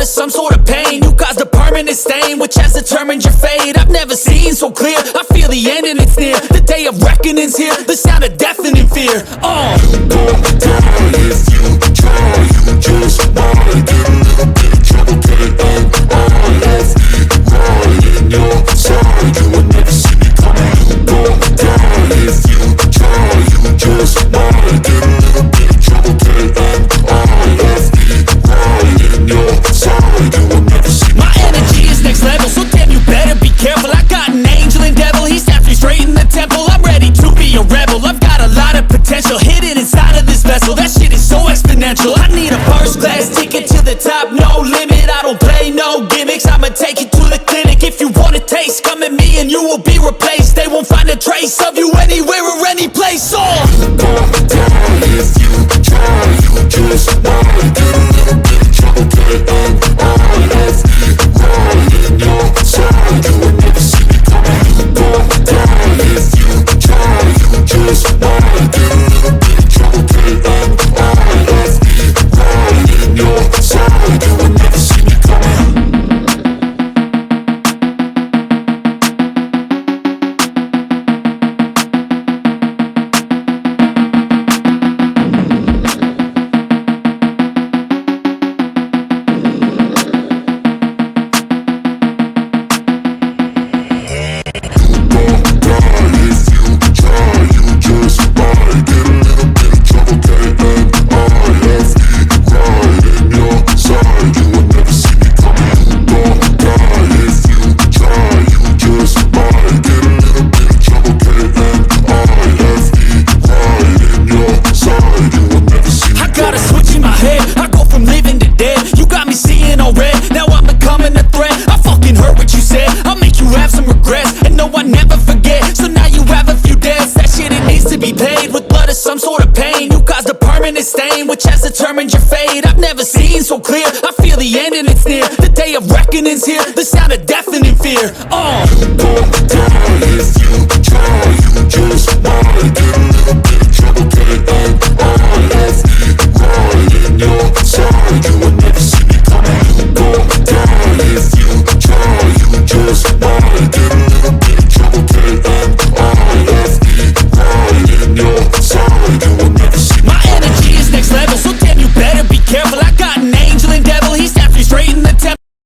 some sort of pain. You caused a permanent stain, which has determined your fate. I've never seen so clear, I feel the end and it's near. The day of reckoning's here, the sound of deafening fear. You don't die if you try, you just might get a little bit of trouble, K-N-I-F-E, right in your side. You would never see me coming. You don't die if you try, you just might get a little bit of trouble, K-N-I-F-E, right in your side. You would never see me. My energy is next level, so damn you better be careful. I got an angel and devil, he snapped me straight in the temple. I'm ready to be a rebel, I've got a lot of potential hidden inside of this vessel. That shit is so exponential. I need a first class ticket to the top, no limit. I don't play no gimmicks, I'ma take you to the clinic. If you want a taste, come at me and you will be replaced. They won't find a trace of you anywhere or any place. You don't die if you try, you just might get a little bit of trouble, K-N-I-F-E, right in your side. You would never see me coming. You don't die if you try, you just might get a little bit of trouble, K-N-I-F-E, right in your side. You would never see me coming. Some sort of pain, you caused a permanent stain, which has determined your fate. I've never seen so clear, I feel the end and it's near. The day of reckoning's here, the sound of deafening fear. You don't die if you try, you just